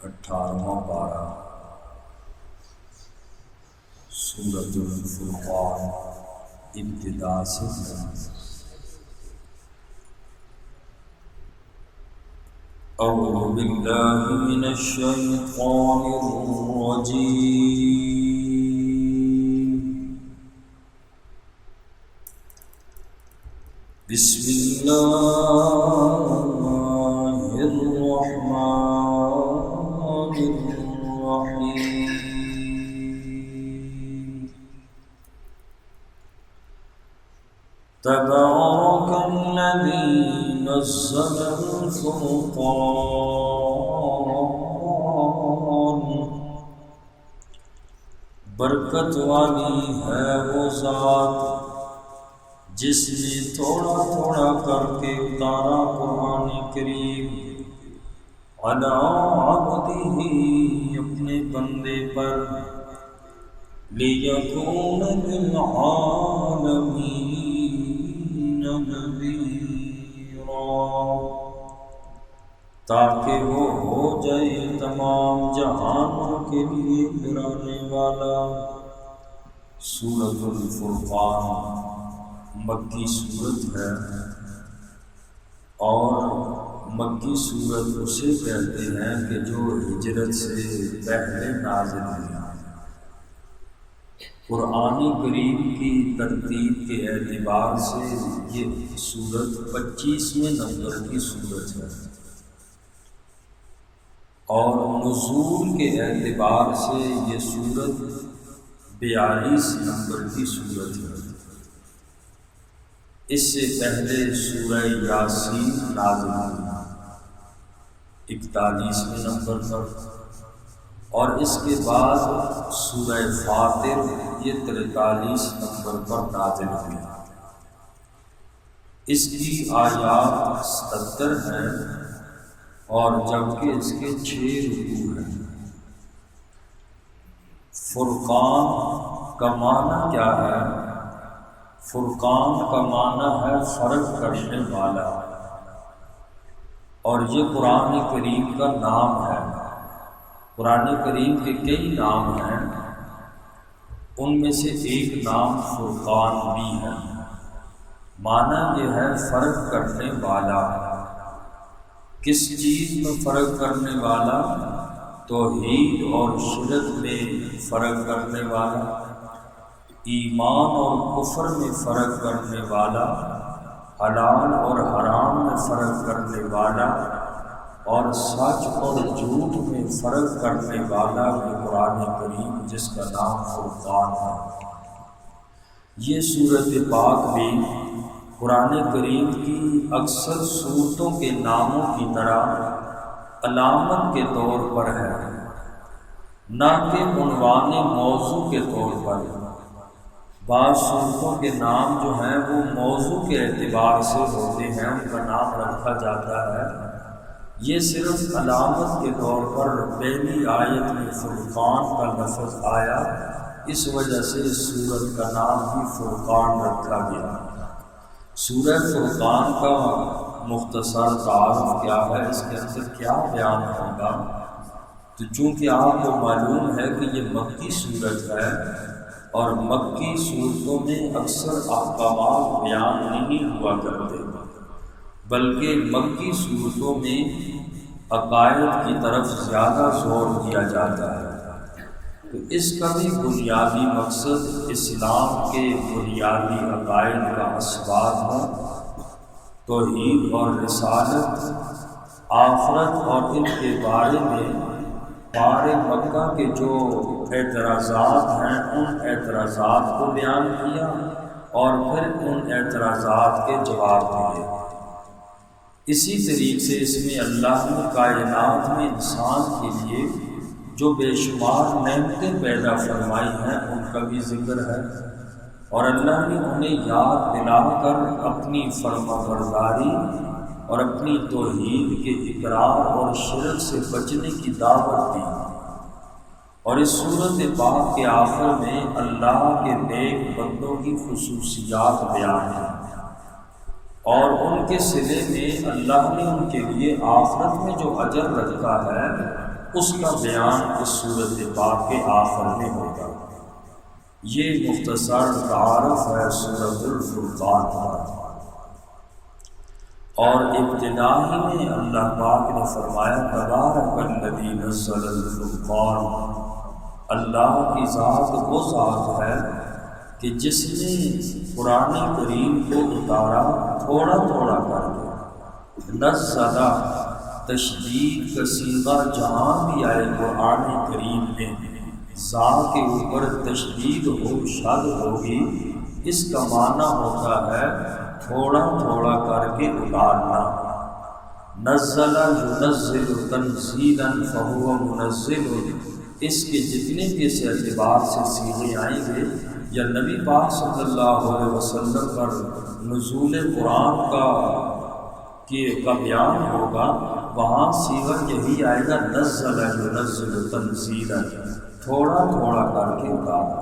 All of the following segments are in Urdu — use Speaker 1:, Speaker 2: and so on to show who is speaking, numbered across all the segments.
Speaker 1: 18واں پارہ سورۃ الفرقان ابتدا سے اعوذ باللہ من الشیطان الرجیم بسم اللہ الرحمن الرحیم تبارک الذی نزل الفرقان، برکت والی ہے وہ ذات جس نے تھوڑا تھوڑا کر کے اتارا قرآن کریم علی عبدہ، اپنے بندے پر، لیکون للعالمین نذیرا، تاکہ وہ ہو جائے تمام جہانوں کے لیے ڈرانے والا۔ سورۃ الفرقان مکی صورت ہے، اور مکی صورت اسے کہتے ہیں کہ جو ہجرت سے پہلے نازل ہوئی۔ قرآن کریم کی ترتیب کے اعتبار سے یہ صورت 25ویں نمبر کی صورت ہے، اور نزول کے اعتبار سے یہ صورت 42 نمبر کی صورت ہے۔ اس سے پہلے سورہ یاسین نازل ہوئی 41ویں نمبر پر، اور اس کے بعد سورہ فاطر یہ 43 نمبر پر نازل ہوئی۔ اس کی آیات 77 ہیں، اور جبکہ اس کے 6 رکوع ہیں۔ فرقان کا معنی کیا ہے؟ فرقان کا معنی ہے فرق کرنے والا، اور یہ قرآن کریم کا نام ہے۔ قرآن کریم کے کئی نام ہیں، ان میں سے ایک نام فرقان بھی ہے۔ معنی یہ ہے فرق کرنے والا۔ کس چیز میں فرق کرنے والا؟ توحید اور شرک میں فرق کرنے والا، ایمان اور کفر میں فرق کرنے والا، حلال اور حرام میں فرق کرنے والا، اور سچ اور جھوٹ میں فرق کرنے والا یہ قرآن کریم جس کا نام فرقان ہے۔ یہ سورۃ پاک بھی قرآن کریم کی اکثر سورتوں کے ناموں کی طرح علامت کے طور پر ہے، نہ کہ عنوان موضوع کے طور پر۔ بعض سورتوں کے نام جو ہیں وہ موضوع کے اعتبار سے ہوتے ہیں، ان کا نام رکھا جاتا ہے۔ یہ صرف علامت کے طور پر پہلی آیت میں فرقان کا لفظ آیا، اس وجہ سے اس سورت کا نام بھی فرقان رکھا گیا۔ سورہ فرقان کا مختصر تعارف کیا ہے، اس کے اندر کیا بیان ہوگا؟ تو چونکہ آپ کو معلوم ہے کہ یہ مکی صورت ہے، اور مکی صورتوں میں اکثر احکامات بیان نہیں ہوا کرتے، بلکہ مکی صورتوں میں عقائد کی طرف زیادہ زور دیا جاتا ہے۔ تو اس کا بھی بنیادی مقصد اسلام کے بنیادی عقائد کا اثبات ہے، توحید اور رسالت، آخرت، اور ان کے بارے میں پارے مکہ کے جو اعتراضات ہیں ان اعتراضات کو بیان کیا، اور پھر ان اعتراضات کے جواب دیے۔ اسی طریقے سے اس میں اللہ نے کائنات میں انسان کے لیے جو بے شمار نعمتیں پیدا فرمائی ہیں ان کا بھی ذکر ہے، اور اللہ نے انہیں یاد دلا کر اپنی فرمانبرداری اور اپنی توحید کے اقرار اور شرک سے بچنے کی دعوت دی۔ اور اس سورۃ پاک کے آخر میں اللہ کے نیک بندوں کی خصوصیات بیان ہیں، اور ان کے صلے میں اللہ نے ان کے لیے آخرت میں جو اجر رکھا ہے اس کا بیان اس صورت پاک کے آخر میں ہوگا۔ یہ مختصر تعارف ہے سورۃ الفرقان کا۔ اور ابتدا ہی میں اللہ پاک نے فرمایا تبارک الذی نزل الفرقان، اللہ کی ذات وہ ذات ہے کہ جس نے قرآن کریم کو اتارا تھوڑا تھوڑا کر کے۔ نزل تشدید کا صیغہ جہاں بھی آئے قرآن کریم میں ذا کے اوپر تشدید ہو شد ہوگی، اس کا معنی ہوتا ہے تھوڑا تھوڑا کر کے اتارنا۔ نزل ينزل تنزیلا فهو منزل، اس کے جتنے بھی اس اعتبار سے صیغے آئیں گے یا نبی پاک صلی اللہ علیہ وسلم پر نزول قرآن کا بیان ہوگا، وہاں صیغہ یہی آئے گا نزل ينزل تنزیلا، تھوڑا تھوڑا کر کے اتارنا۔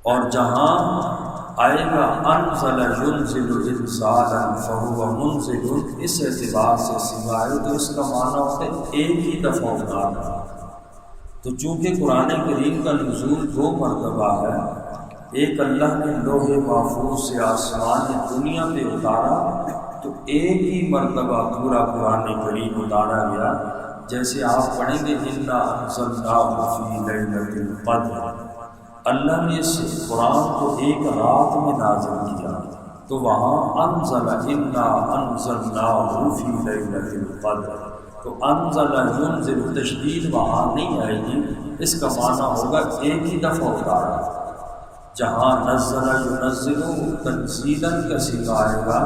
Speaker 1: اور جہاں آئے گا انزل ينزل انزالا فهو منزل، اس اعتبار سے صیغہ آئے تو اس کا معنی ہوتا ہے ایک ہی دفعہ اتارنا۔ تو چونکہ قرآن کریم کا نزول دو مرتبہ ہے، ایک اللہ نے لوح محفوظ سے آسمان دنیا پہ اتارا تو ایک ہی مرتبہ پورا قرآن کریم اتارا گیا، جیسے آپ پڑھیں گے انا انزلناہ فی لیلۃ القدر، اللہ نے اس قرآن کو ایک رات میں نازل کیا، تو وہاں انزل انا انزلناہ فی لیلۃ القدر، تو انزل ينزل تشدید وہاں نہیں آئے گی، اس کا معنی ہوگا ایک ہی دفعہ اتارا۔ جہاں نزل ينزل تنزیلا کا صیغہ آئے گا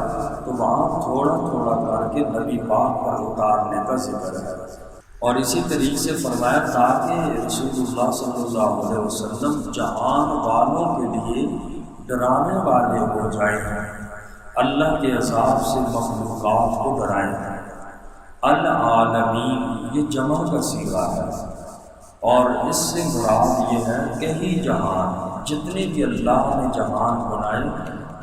Speaker 1: تو وہاں تھوڑا تھوڑا کر کے نبی پاک پر اتارنے کا ذکر ہے۔ اور اسی طریقے سے فرمایا تاکہ رسول اللہ صلی اللہ علیہ وسلم جہان والوں کے لیے ڈرانے والے ہو جائیں، اللہ کے عذاب سے مخلوقات کو ڈرائیں۔ العالمین یہ جمع کا صیغہ ہے، اور اس سے مراد یہ ہے کہ ہی جہان، جتنے بھی اللہ نے جہان بنائے،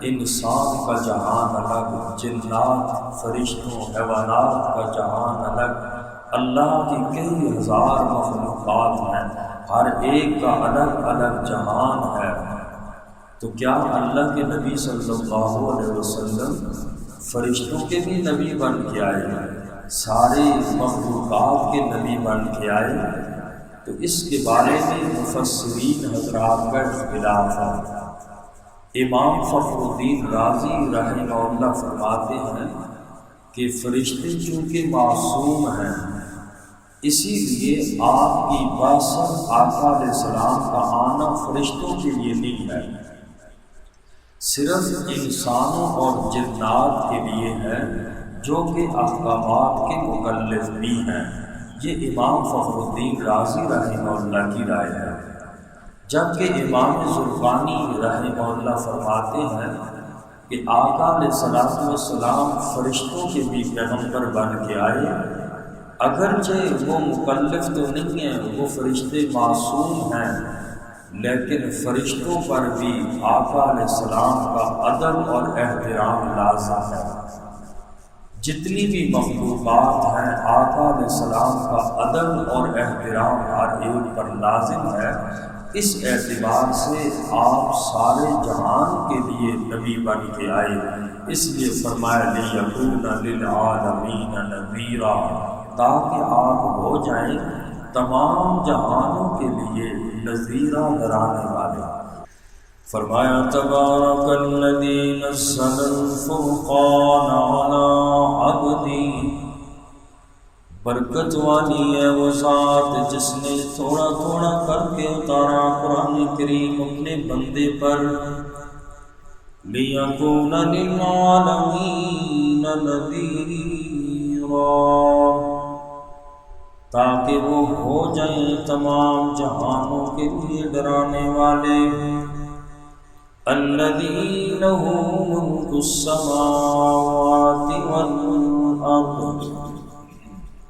Speaker 1: انسان کا جہان الگ، جنات فرشتوں حیوانات کا جہان الگ، اللہ کی کئی ہزار مخلوقات ہیں، ہر ایک کا الگ الگ جہان ہے۔ تو کیا اللہ کے نبی صلی اللہ علیہ وسلم فرشتوں کے بھی نبی بن کے آئے، سارے مخلوقات کے نبی بن کے آئے؟ تو اس کے بارے میں مفسرین حضرات کا اختلاف ہے۔ امام فخر الدین رازی رحمہ اللہ فرماتے ہیں کہ فرشتے چونکہ معصوم ہیں، اسی لیے آپ کی بعثت آقا علیہ السلام کا آنا فرشتوں کے لیے نہیں ہے، صرف انسانوں اور جنات کے لیے ہے، جو کہ احکامات کے مکلف بھی ہیں۔ یہ امام فخر الدین رازی رحمہ اللہ کی رائے ہے، جبکہ امام زرقانی رحمہ اللہ فرماتے ہیں کہ آقا علیہ السلام فرشتوں کے بھی پیغمبر بن کے آئے، اگرچہ وہ مکلف تو نہیں ہیں، وہ فرشتے معصوم ہیں، لیکن فرشتوں پر بھی آقا علیہ السلام کا ادب اور احترام لازم ہے۔ جتنی بھی مخلوقات ہیں، آقا علیہ السلام کا ادب اور احترام ہر ایک پر لازم ہے۔ اس اعتبار سے آپ سارے جہان کے لیے نبی بن کے آئے، اس لیے فرمایا لِیَکُونَ لِلْعَالَمِینَ نَذِیرًا، تاکہ آپ ہو جائیں تمام جہانوں کے لیے نذیرہ ڈرانے والے۔ فرمایا تبارک الذی نزل الفرقان علی عبدہ، برکت والی ہے وہ ذات جس نے تھوڑا تھوڑا کر کے اتارا قرآن کریم اپنے بندے پر، لیکون للعالمین نذیرا، تاکہ وہ ہو جائیں تمام جہانوں کے لیے ڈرانے والے۔ الذی لہ ملک السماوات والارض،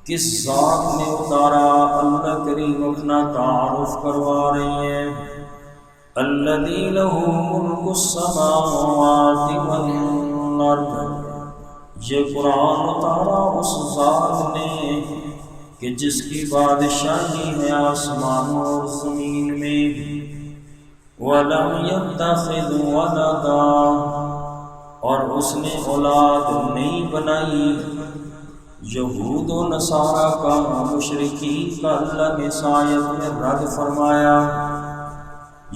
Speaker 1: کس ذات نے اتارا؟ اللہ کریم اپنا تعارف کروا رہے ہیں۔ الذی لہ ملک السماوات والارض، یہ قرآن اتارا اس ذات نے کہ جس کی بادشاہی ہے آسمانوں اور زمین میں، وَلَمْ يَتَّخِذْ وَلَدًا، اور اس نے اولاد نہیں بنائی۔ یہود و نصارہ کا، مشرکین کا اللہ نے اس آیت میں رد فرمایا۔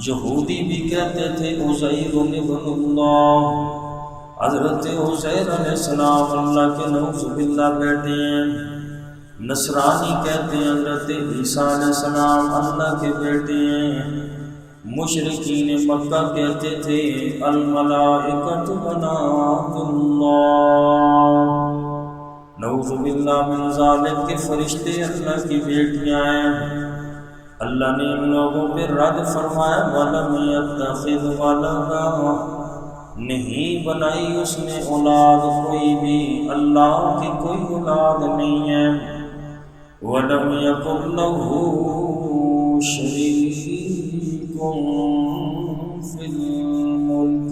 Speaker 1: یہودی بھی کہتے تھے عزیر ابن اللہ، حضرت عزیر علیہ السلام اللہ کے نعوذ باللہ بیٹے ہیں۔ نصرانی کہتے ہیں حضرت عیسیٰ علیہ السلام اللہ کے بیٹے ہیں۔ مشرکین مکہ کہتے تھے الملائکۃ بنات اللہ، نعوذ باللہ من ذالک، کہ فرشتے اللہ کی بیٹیاں ہیں۔ اللہ نے ان لوگوں پہ رد فرمایا، وَلَمْ يَتَّخِذْ وَلَدًا، نہیں بنائی اس نے اولاد کوئی بھی، اللہ کی کوئی اولاد نہیں ہے۔ وَلَمْ يَكُن لَّهُ شَرِيكٌ فِي الْمُلْكِ،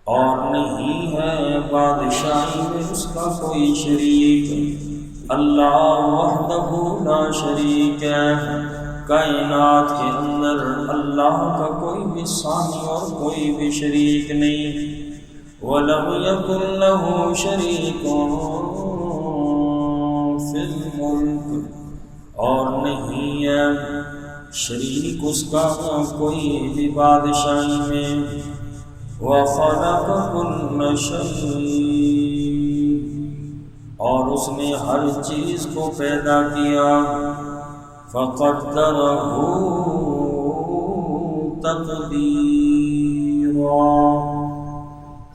Speaker 1: اور نہیں ہے بادشاہی میں اس کا کوئی شریک۔ اللہ وحدہ لا شریک ہے، کائنات کے اندر اللہ کا کوئی بھی ثانی اور کوئی بھی شریک نہیں۔ وَلَمْ يَكُن لَّهُ شَرِيكٌ فِي الْمُلْكِ، اور نہیں ہے شریک اس کا کوئی بھی بادشاہی میں۔ وَخَلَقَ كُلَّ شَيْءٍ، اور اس نے ہر چیز کو پیدا کیا۔ فَقَدَّرَهُ تَقْدِيرًا،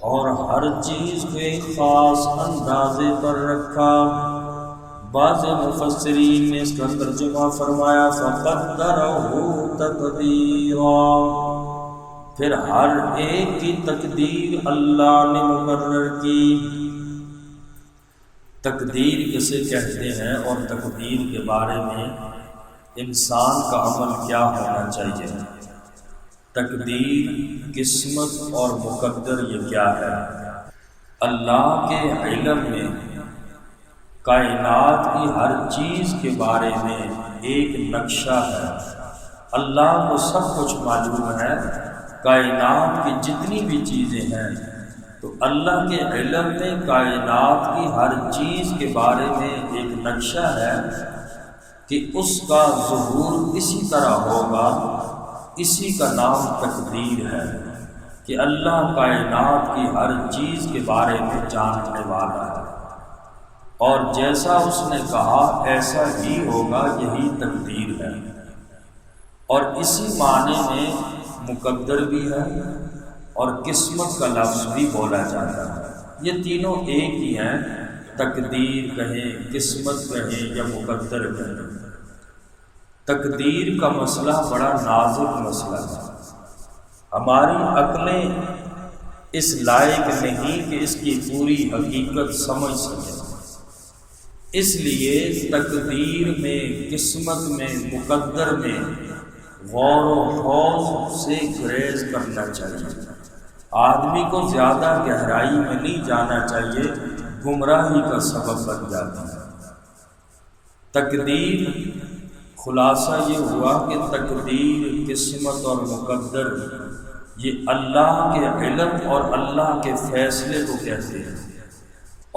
Speaker 1: اور ہر چیز کو ایک خاص اندازے پر رکھا۔ بعض مفسرین نے اس کا ترجمہ فرمایا فَقَدَّرَهُ تَقْدِيرًا، پھر ہر ایک کی تقدیر اللہ نے مقرر کی۔ تقدیر کسے کہتے ہیں، اور تقدیر کے بارے میں انسان کا عمل کیا ہونا چاہیے؟ تقدیر، قسمت اور مقدر یہ کیا ہے؟ اللہ کے علم میں کائنات کی ہر چیز کے بارے میں ایک نقشہ ہے۔ اللہ کو سب کچھ معلوم ہے، کائنات کی جتنی بھی چیزیں ہیں، تو اللہ کے علم میں کائنات کی ہر چیز کے بارے میں ایک نقشہ ہے کہ اس کا ظہور اسی طرح ہوگا۔ اسی کا نام تقدیر ہے کہ اللہ کائنات کی ہر چیز کے بارے میں جاننے والا ہے، اور جیسا اس نے کہا ایسا ہی ہوگا، یہی تقدیر ہے۔ اور اسی معنی میں مقدر بھی ہے اور قسمت کا لفظ بھی بولا جاتا ہے۔ یہ تینوں ایک ہی ہیں، تقدیر کہیں، قسمت کہیں یا مقدر کہیں۔ تقدیر کا مسئلہ بڑا نازک مسئلہ ہے، ہماری عقلیں اس لائق نہیں کہ اس کی پوری حقیقت سمجھ سکیں۔ اس لیے تقدیر میں، قسمت میں، مقدر میں غور و خوض سے گریز کرنا چاہیے۔ آدمی کو زیادہ گہرائی میں نہیں جانا چاہیے، گمراہی کا سبب بن جاتا ہے۔ تقدیر، خلاصہ یہ ہوا کہ تقدیر، قسمت اور مقدر یہ اللہ کے علم اور اللہ کے فیصلے کو کہتے ہیں۔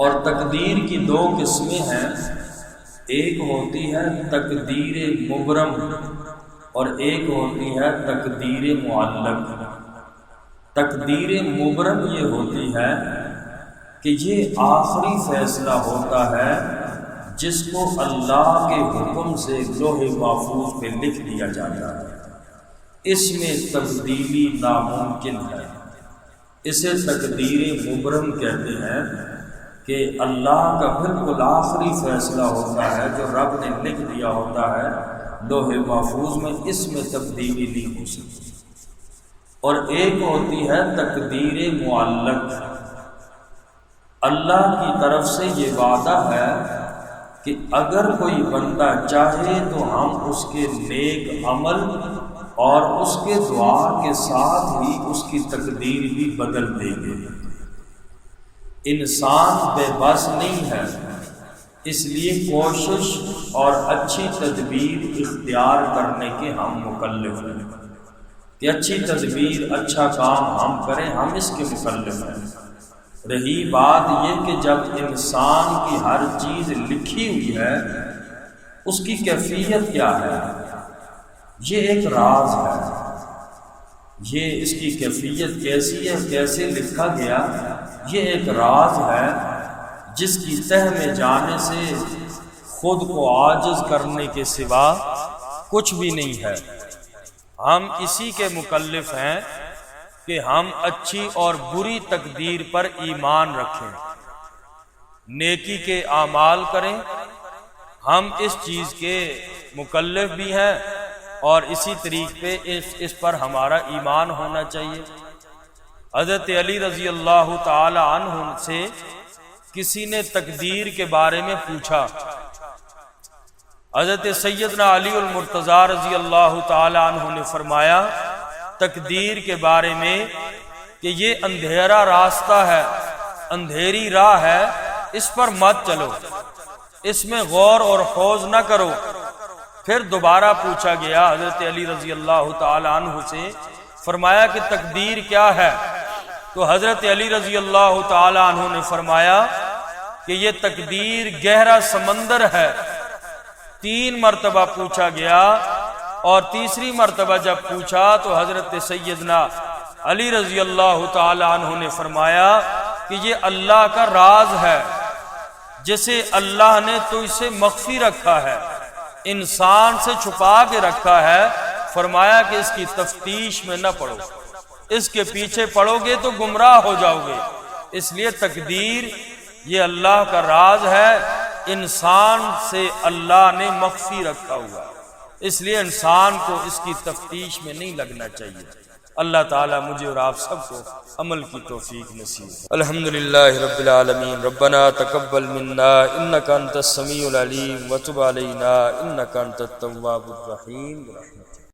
Speaker 1: اور تقدیر کی دو قسمیں ہیں، ایک ہوتی ہے تقدیر مبرم اور ایک ہوتی ہے تقدیر معلق۔ تقدیر مبرم یہ ہوتی ہے کہ یہ آخری فیصلہ ہوتا ہے جس کو اللہ کے حکم سے لوح محفوظ پہ لکھ دیا جاتا ہے، اس میں تبدیلی ناممکن ہے۔ اسے تقدیر مبرم کہتے ہیں کہ اللہ کا بالکل آخری فیصلہ ہوتا ہے جو رب نے لکھ دیا ہوتا ہے لوح محفوظ میں، اس میں تبدیلی نہیں ہو سکتی۔ اور ایک ہوتی ہے تقدیر معلق، اللہ کی طرف سے یہ وعدہ ہے کہ اگر کوئی بندہ چاہے تو ہم اس کے نیک عمل اور اس کے دعا کے ساتھ ہی اس کی تقدیر بھی بدل دیں گے۔ انسان بے بس نہیں ہے، اس لیے کوشش اور اچھی تدبیر اختیار کرنے کے ہم مکلف ہیں کہ اچھی تدبیر، اچھا کام ہم کریں، ہم اس کے مکلف ہیں۔ رہی بات یہ کہ جب انسان کی ہر چیز لکھی ہوئی ہے، اس کی کیفیت کیا ہے، یہ ایک راز ہے۔ یہ اس کی کیفیت کیسی ہے، کیسے لکھا گیا، یہ ایک راز ہے جس کی تہ میں جانے سے خود کو عاجز کرنے کے سوا کچھ بھی نہیں ہے۔ ہم اسی کے مکلف ہیں کہ ہم اچھی اور بری تقدیر پر ایمان رکھیں، نیکی کے اعمال کریں۔ ہم اس چیز کے مکلف بھی ہیں اور اسی طریقے پہ اس پر ہمارا ایمان ہونا چاہیے۔ حضرت علی رضی اللہ تعالی عنہ سے کسی نے تقدیر کے بارے میں پوچھا۔ حضرت سیدنا علی المرتضیٰ رضی اللہ تعالی عنہ نے فرمایا تقدیر کے بارے میں کہ یہ اندھیرا راستہ ہے، اندھیری راہ ہے، اس پر مت چلو، اس میں غور اور خوض نہ کرو۔ پھر دوبارہ پوچھا گیا حضرت علی رضی اللہ تعالی عنہ سے، فرمایا کہ تقدیر کیا ہے؟ تو حضرت علی رضی اللہ تعالی عنہ نے فرمایا کہ یہ تقدیر گہرا سمندر ہے۔ 3 مرتبہ پوچھا گیا اور تیسری مرتبہ جب پوچھا تو حضرت سیدنا علی رضی اللہ تعالی عنہ نے فرمایا کہ یہ اللہ کا راز ہے جسے اللہ نے تو اسے مخفی رکھا ہے، انسان سے چھپا کے رکھا ہے۔ فرمایا کہ اس کی تفتیش میں نہ پڑو، اس کے پیچھے پڑو گے تو گمراہ ہو جاؤ گے۔ اس لیے تقدیر یہ اللہ کا راز ہے، انسان سے اللہ نے مخفی رکھا ہوا، اس لیے انسان کو اس کی تفتیش میں نہیں لگنا چاہیے۔ اللہ تعالیٰ مجھے اور آپ سب کو عمل کی توفیق نصیب۔ الحمدللہ رب العالمین، ربنا تقبل منا انک انت السمیع العلیم وتب علینا انک انت التواب الرحیم۔